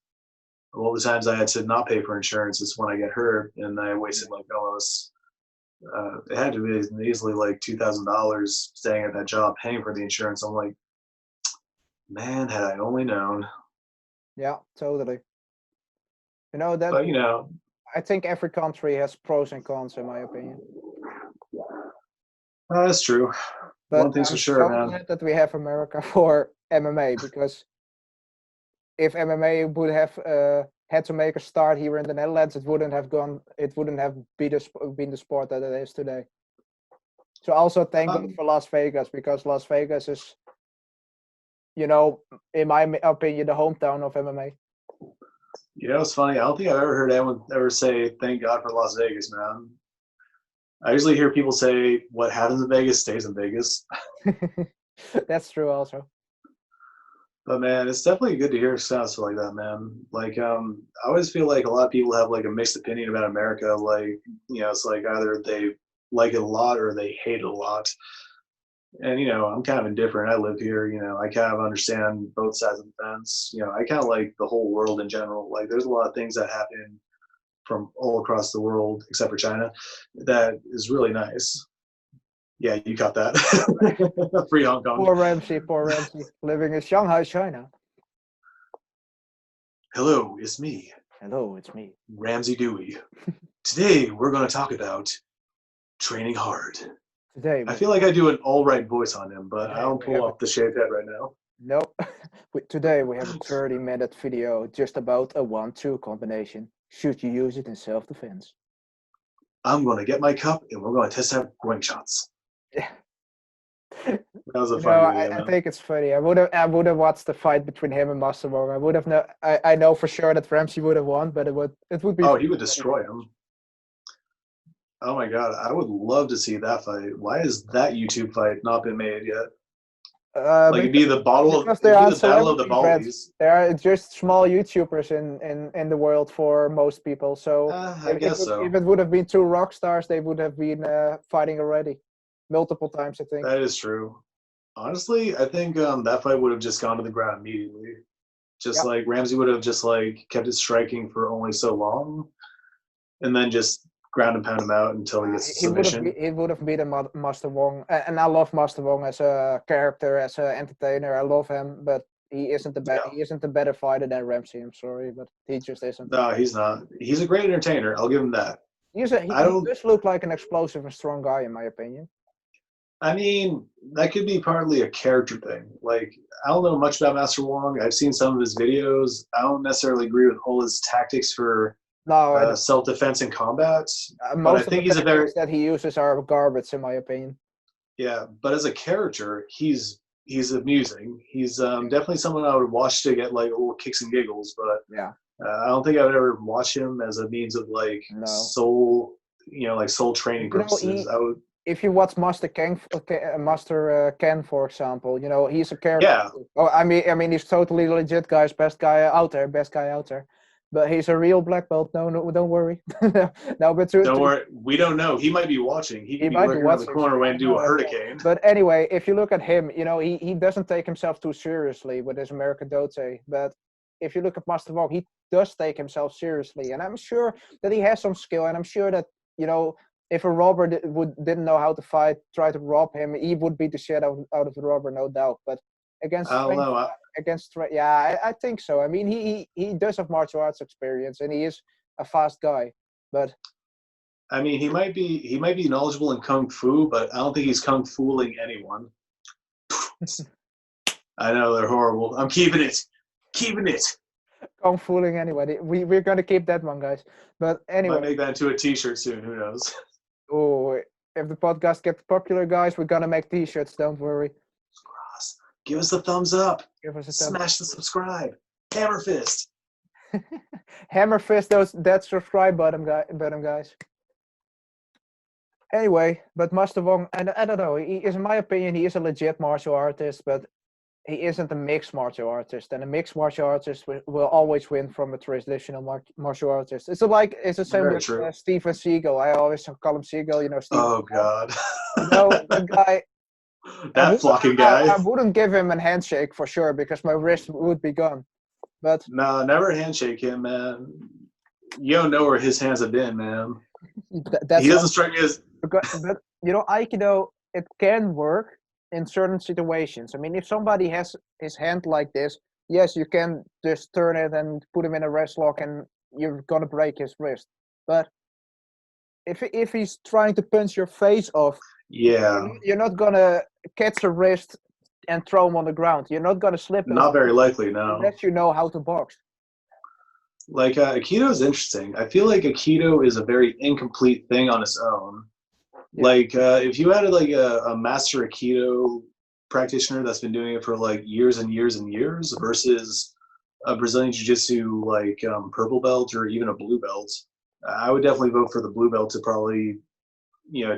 all the times I had to not pay for insurance is when I get hurt. And I wasted like almost, it had to be easily like $2,000 staying at that job paying for the insurance. I'm like, man, had I only known. Yeah, totally. That But I think every country has pros and cons, in my opinion. that's true. But One thing's for I'm sure, so man. glad that we have America for MMA, because if MMA would have had to make a start here in the Netherlands, it wouldn't have gone. It wouldn't have been the sport that it is today. So also thank God Um, for Las Vegas, because Las Vegas is, in my opinion, the hometown of MMA. it's funny. I don't think I've ever heard anyone ever say "Thank God for Las Vegas," man. I usually hear people say, "What happens in Vegas stays in Vegas." That's true also. But man, it's definitely good to hear stuff like that, man. Like, I always feel like a lot of people have like a mixed opinion about America. Like, it's like either they like it a lot or they hate it a lot. And I'm kind of indifferent. I live here. I kind of understand both sides of the fence. I kind of like the whole world in general. Like, there's a lot of things that happen from all across the world, except for China, that is really nice. Yeah, you got that. Free Hong Kong. Poor Ramsey, living in Shanghai, China. Hello, it's me, Hello, it's me. Ramsey Dewey. Today we're going to talk about training hard. Today, I feel like I do an all right voice on him, but I don't we pull have off the shaved head right now. nope. Today we have a 30-minute video just about a 1-2 combination. Should you use it in self-defense? I'm going to get my cup and we're going to test out groin shots. Yeah. That was a funny video, I man. think it's funny. I would have watched the fight between him and Master Wong. I would have I know for sure that Ramsey would have won, but it would be. Oh, he would destroy him. Oh my god, I would love to see that fight. Why has that YouTube fight not been made yet? Like it'd be the battle of the battle of the ballies. There are just small YouTubers in the world for most people. So I guess so. If it would have been 2 rock stars, they would have been fighting already, multiple times. I think that is true. Honestly, I think that fight would have just gone to the ground immediately. Just like Ramsey would have just like kept it striking for only so long, and then just ground and pound him out until he gets submission. He would have beaten Master Wong, and I love Master Wong as a character, as an entertainer. I love him, but he isn't He isn't a better fighter than Ramsey. I'm sorry, but he just isn't. No, he's not. He's a great entertainer. I'll give him that. He does look like an explosive and strong guy, in my opinion. I mean, that could be partly a character thing. Like, I don't know much about Master Wong. I've seen some of his videos. I don't necessarily agree with all his tactics for self-defense and combat. But I think he's a very that he uses are garbage, in my opinion. Yeah, but as a character, he's amusing. He's definitely someone I would watch to get like little kicks and giggles. But yeah, I don't think I would ever watch him as a means of like soul, like soul training purposes. I would. If you watch Master Ken, for example, he's a character. Yeah. Oh, I mean, he's totally legit, guys. Best guy out there. But he's a real black belt. No, don't worry. No, but don't worry. We don't know. He might be watching. He might be around the corner when do a hurricane. But anyway, if you look at him, he doesn't take himself too seriously with his American Dote. But if you look at Master Wong, he does take himself seriously, and I'm sure that he has some skill, and I'm sure that if a robber didn't know how to fight, try to rob him, he would beat the shit out of the robber, no doubt. But against I think so. I mean, he does have martial arts experience, and he is a fast guy. But I mean, he might be knowledgeable in kung fu, but I don't think he's kung fuling anyone. I know they're horrible. I'm keeping it. Kung fuling anyway. We're gonna keep that one, guys. But anyway, might make that into a T-shirt soon. Who knows? Oh, if the podcast gets popular, guys, we're gonna make T-shirts. Don't worry. Give us a thumbs up. Give us a smash the subscribe. Hammer fist. Hammer fist that subscribe button, guys. Anyway, but Master Wong, and I don't know. He is, in my opinion, he is a legit martial artist, but he isn't a mixed martial artist. And a mixed martial artist will always win from a traditional martial artist. It's the same with Steven Seagal. I always call him Seagal. Steven. Oh God. The guy. That flocking guy. I wouldn't give him a handshake for sure because my wrist would be gone. But no, never handshake him, man. You don't know where his hands have been, man. He doesn't strike me as. But Aikido, it can work in certain situations. I mean, if somebody has his hand like this, yes, you can just turn it and put him in a wrist lock, and you're gonna break his wrist. But if he's trying to punch your face off, you're not gonna catch a wrist and throw him on the ground. You're not gonna slip. Not very likely, no. Unless you know how to box. Like Aikido is interesting. I feel like Aikido is a very incomplete thing on its own. Yeah. Like if you had like a master Aikido practitioner that's been doing it for like years and years and years versus a Brazilian Jiu-Jitsu like purple belt or even a blue belt, I would definitely vote for the blue belt to probably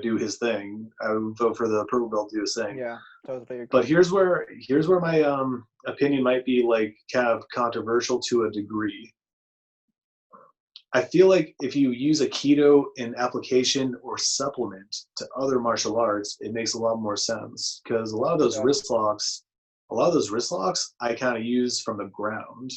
do his thing. I would vote for the purple belt to do his thing. Yeah, totally agree. But here's where my opinion might be like kind of controversial to a degree. I feel like if you use Aikido in application or supplement to other martial arts, it makes a lot more sense because a lot of those wrist locks, I kind of use from the ground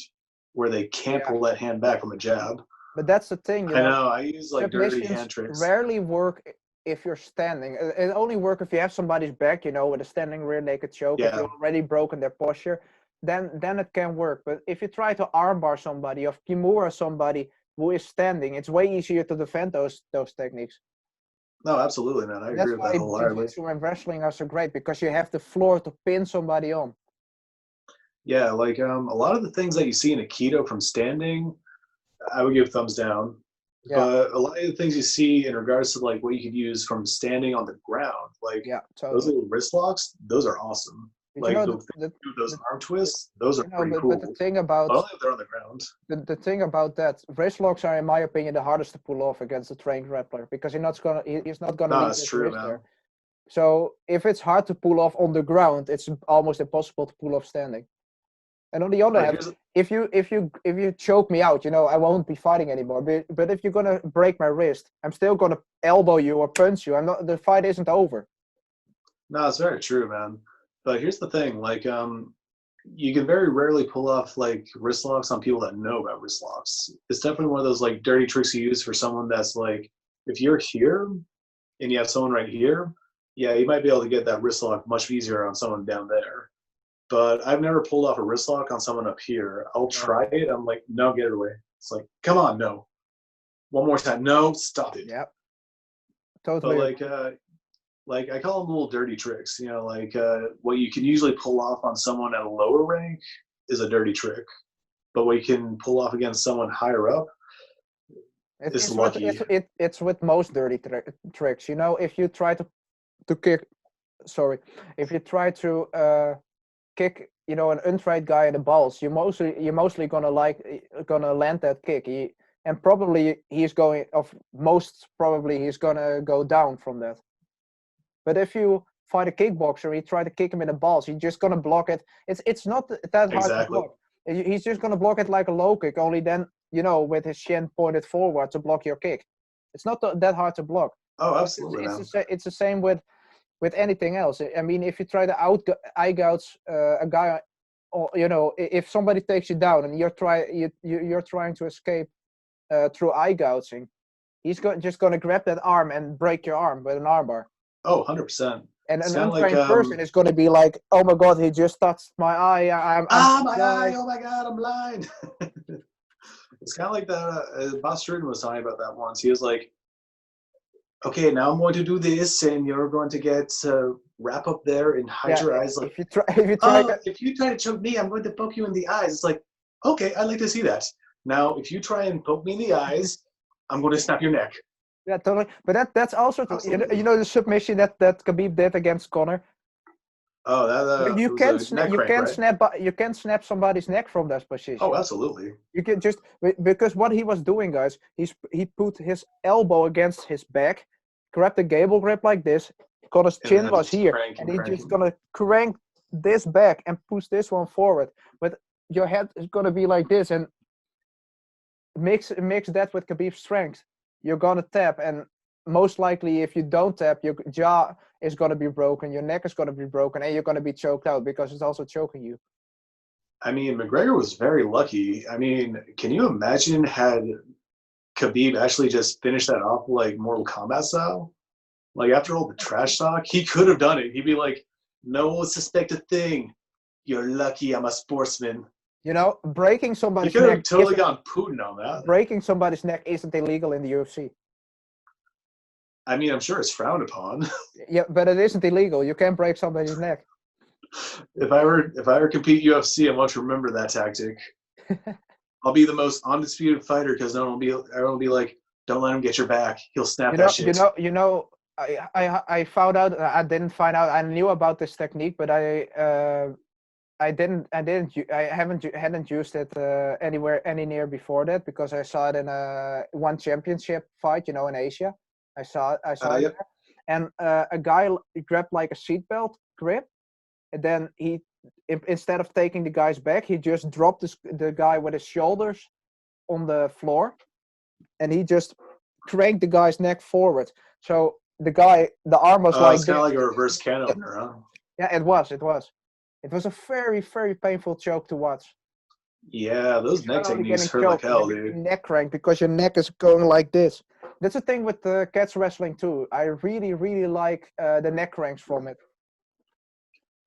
where they can't pull that hand back from a jab. But that's the thing. I know. I use like dirty hand tricks. Rarely work if you're standing. It only works if you have somebody's back, you know, with a standing rear naked choke. If Yeah. you've already broken their posture, then it can work. But if you try to armbar somebody or kimura somebody who is standing, it's way easier to defend those techniques. No, absolutely, man. I agree That's with that why wholeheartedly. jiu-jitsu and wrestling are so great, because you have the floor to pin somebody on. Yeah, like a lot of the things that you see in Aikido from standing, I would give thumbs down. Yeah. But a lot of the things you see in regards to like what you could use from standing on the ground, like Yeah, those totally. little wrist locks, those are awesome. But Like you know, those arm twists, those are pretty but cool. the thing about But only if they're on the ground. the thing about that, wrist locks are, in my opinion, the hardest to pull off against a trained grappler, because he's not gonna No, leave that's his true, wrist man. there. So if it's hard to pull off on the ground, it's almost impossible to pull off standing. And on the other Like, hand, if you choke me out, you know, I won't be fighting anymore. But if you're gonna break my wrist, I'm still gonna elbow you or punch you. The fight isn't over. no, it's very true, man. But here's the thing, like you can very rarely pull off like wrist locks on people that know about wrist locks. It's definitely one of those like dirty tricks you use for someone that's like, if you're here and you have someone right here, yeah, you might be able to get that wrist lock much easier on someone down there. But I've never pulled off a wrist lock on someone up here. I'll try it. I'm like, no, get it away. It's like, come on, no. One more time. No, stop it. Yeah. Totally. But like I call them little dirty tricks. You know, like what you can usually pull off on someone at a lower rank is a dirty trick. But what you can pull off against someone higher up, it's lucky. It's with most dirty tricks. You know, if you try to kick, if you try to kick, you know, an untried guy in the balls, you're mostly gonna land that kick. And probably he's going he's gonna go down from that. But if you fight a kickboxer, you try to kick him in the balls, he's just gonna block it. It's not that hard to block. He's just gonna block it like a low kick, only then, you know, with his shin pointed forward to block your kick. It's not that hard to block. Oh, absolutely. It's the same with anything else. I mean, if you try to eye gouge a guy, or, you know, if somebody takes you down and you're trying to escape through eye gouging, he's just going to grab that arm and break your arm with an armbar. Oh, 100%. And an untrained person is going to be like, oh my God, he just touched my eye. I'm my eye, oh my God, I'm blind. It's kind of like that. Boss Struden was talking about that once. He was like, okay, now I'm going to do this, and you're going to get wrap up there and hide your eyes. Like, if you try to choke me, I'm going to poke you in the eyes. It's like, okay, I'd like to see that. Now, if you try and poke me in the eyes, I'm going to snap your neck. Yeah, totally. But that's also, you know, the submission that Khabib did against Conor. Oh, that you can snap somebody's neck from that position. Oh, absolutely. You can just, because what he was doing, guys, he put his elbow against his back, grabbed the gable grip like this. Conor's chin was here, and he's just gonna crank this back and push this one forward. But your head is gonna be like this, and mix that with Khabib's strength. You're gonna tap, and most likely, if you don't tap, your jaw is going to be broken, your neck is going to be broken, and you're going to be choked out because it's also choking you. I mean, McGregor was very lucky. I mean, can you imagine had Khabib actually just finished that off like Mortal Kombat style? Like, after all the trash talk, he could have done it. He'd be like, no one suspect a thing. You're lucky I'm a sportsman. You know, breaking somebody's neck. He could have totally gone Putin on that. Breaking somebody's neck isn't illegal in the UFC. I mean, I'm sure it's frowned upon. Yeah, but it isn't illegal. You can't break somebody's neck. If I ever compete UFC, I want to remember that tactic. I'll be the most undisputed fighter because everyone will be like, "Don't let him get your back. He'll snap that shit." You know. I found out. I didn't find out. I knew about this technique, but I hadn't used it any near before that, because I saw it in one championship fight. You know, in Asia. I saw it there. And a guy grabbed like a seatbelt grip, and then he, instead of taking the guy's back, he just dropped the guy with his shoulders on the floor, and he just cranked the guy's neck forward. So the arm was like. It's kind of like a reverse can opener, huh? Yeah, it was. It was a very, very painful choke to watch. Yeah, those neck techniques hurt like hell, dude. Neck crank, because your neck is going like this. That's the thing with the cats wrestling too. I really, really like the neck cranks from it.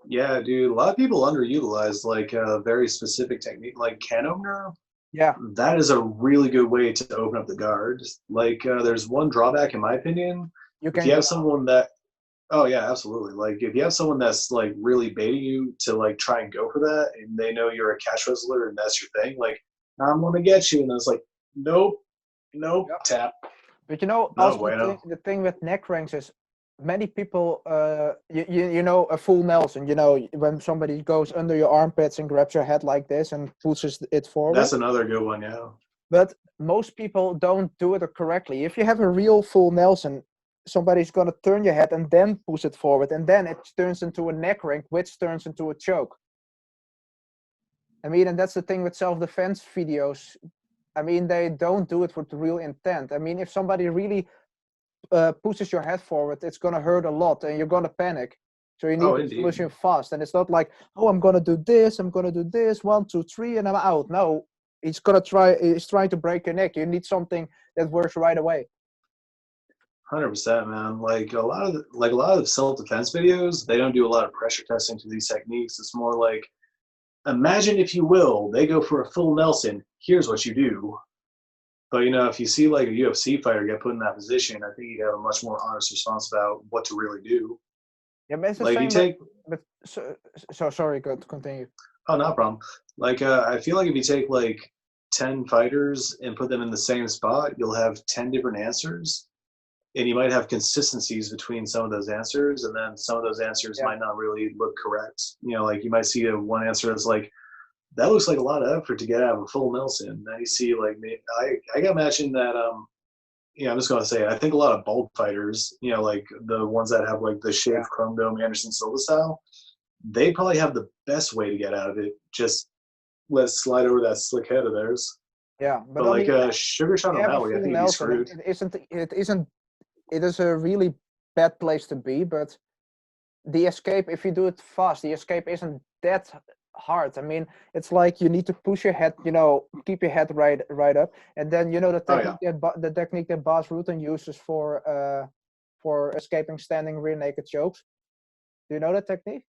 Yeah, dude. A lot of people underutilize like a very specific technique, like can opener. Yeah, That is a really good way to open up the guard. Like, there's one drawback, in my opinion. you If can you go have down. someone that, oh yeah, absolutely. Like, if you have someone that's like really baiting you to like try and go for that, and they know you're a cash wrestler and that's your thing, like, I'm gonna get you, and it's like, nope, nope, Yep. tap, But you know, no also bueno. the thing with neck cranks is many people, you know, a full Nelson. You know, when somebody goes under your armpits and grabs your head like this and pushes it forward. That's another good one, yeah. But most people don't do it correctly. If you have a real full Nelson, somebody's gonna turn your head and then push it forward, and then it turns into a neck crank, which turns into a choke. I mean, and that's the thing with self-defense videos. I mean, they don't do it with the real intent. I mean, if somebody really pushes your head forward, it's gonna hurt a lot, and you're gonna panic. So you need Oh, the indeed. solution fast, and it's not like, oh, I'm gonna do this, 1, 2, 3, and I'm out. No, he's gonna try. He's trying to break your neck. You need something that works right away. 100%, man. Like a lot of self-defense videos, they don't do a lot of pressure testing to these techniques. It's more like, imagine if you will, they go for a full Nelson. Here's what you do. But you know, if you see like a UFC fighter get put in that position, I think you have a much more honest response about what to really do. Yeah, but it's the Like if you same. take, But so sorry. Go continue. oh, no problem. Like I feel like if you take like 10 fighters and put them in the same spot, you'll have 10 different answers, and you might have consistencies between some of those answers, and then some of those answers Yeah. might not really look correct. You know, like you might see one answer that's like, that looks like a lot of effort to get out of a full Nelson. Now you see like I got imagine that yeah, I'm just gonna say it. I think a lot of bold fighters, you know, like the ones that have like the Yeah. shaved chrome dome Anderson Silva style, they probably have the best way to get out of it. Just let's slide over that slick head of theirs. Yeah, but But on like the Sugar Sean you have a O'Malley, I full think he'd be Nelson. screwed. It isn't. It isn't. It is a really bad place to be. But the escape, if you do it fast, the escape isn't that hard. I mean, it's like you need to push your head, you know, keep your head right up, and then you know the Oh yeah. technique the technique that Bas Rutten uses for escaping standing rear naked chokes. Do you know that technique?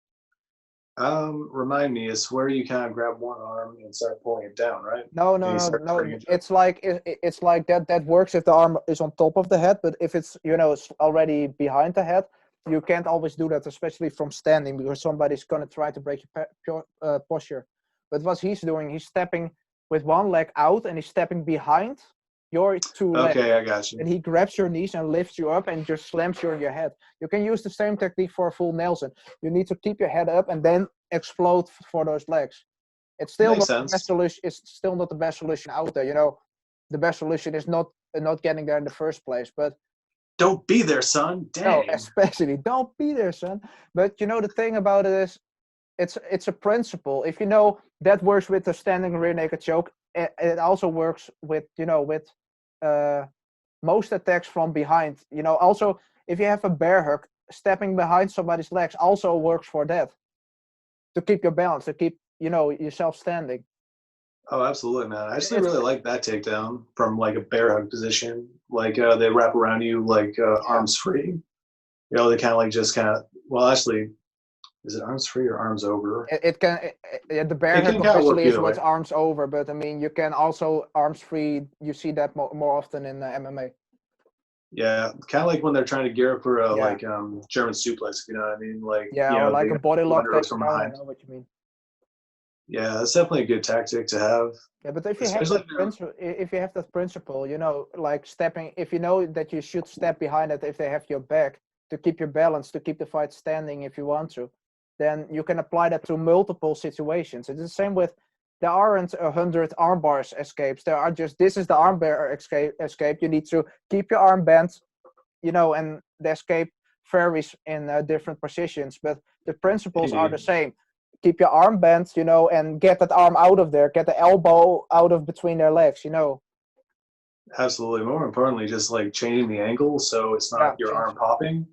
Remind me, it's where you kind of grab one arm and start pulling it down, right? No, And no, you no, start turning no. into it. It's like it's like that works if the arm is on top of the head, but if it's, you know, it's already behind the head, you can't always do that, especially from standing, because somebody's gonna try to break your posture. But what he's doing, he's stepping with one leg out and he's stepping behind your two legs, Okay, I got you. and he grabs your knees and lifts you up and just slams you on your head. You can use the same technique for a full Nelson. You need to keep your head up and then explode for those legs. It's still Makes not the best sense. solution. It's still not the best solution out there. You know, the best solution is not getting there in the first place. But Don't be there, son. no, Dang. especially don't be there, son. But you know, the thing about it is, it's a principle. If you know that works with the standing rear naked choke, it also works with, you know, with uh, most attacks from behind. You know, also if you have a bear hug, stepping behind somebody's legs also works for that, to keep your balance, to keep, you know, yourself standing. Oh, absolutely, man. I actually It's really like that takedown from like a bear hug position. Like they wrap around you like yeah. arms free. You know, they kind of like just kind of. Well, actually, is it arms free or arms over? It can the bear It hug can kind of work officially is either way. with arms over, but I mean you can also arms free. You see that more often in MMA. Yeah, kind of like when they're trying to gear up for a Yeah, like German suplex. You know what I mean? Like yeah, you or know like they a got body lock underhooks from takedown. I behind. know what you mean. Yeah, that's definitely a good tactic to have, Yeah, but if you have especially that principle, if you have that principle, you know, like stepping, if you know that you should step behind it if they have your back, to keep your balance, to keep the fight standing if you want to, then you can apply that to multiple situations. It's the same with, there aren't 100 arm bars escapes. There are just, this is the arm bar escape. You need to keep your arm bent, you know, and the escape varies in different positions, but the principles are the indeed. same. Keep your arm bent, you know, and get that arm out of there, get the elbow out of between their legs, you know. Absolutely. More importantly, just like changing the angle so it's Yeah, not your change. arm popping,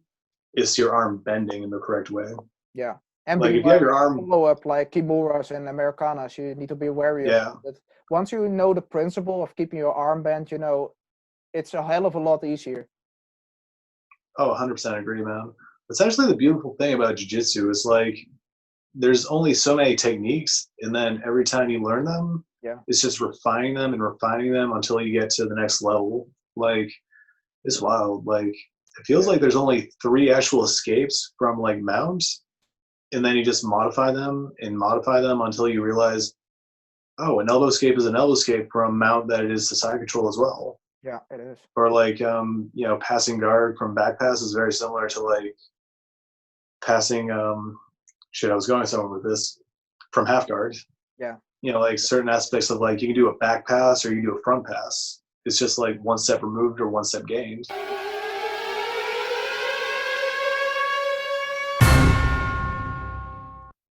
it's your arm bending in the correct way. Yeah, and Like be if you have wary your of arm, follow up like Kimuras and Americanas. You need to be wary of yeah, that. But once you know the principle of keeping your arm bent, you know, it's a hell of a lot easier. Oh, 100% agree, man. That's actually the beautiful thing about jiu-jitsu is like there's only so many techniques, and then every time you learn them, Yeah. it's just refining them and refining them until you get to the next level. Like it's wild. Like it feels Yeah. like there's only 3 actual escapes from like mounts, and then you just modify them and modify them until you realize, oh, an elbow escape is an elbow escape from mount that it is to side control as well. Yeah, it is. Or like passing guard from back pass is very similar to like passing I was going somewhere with this from half guard. Yeah. Like certain aspects of like you can do a back pass or you can do a front pass. It's just like one step removed or one step gained.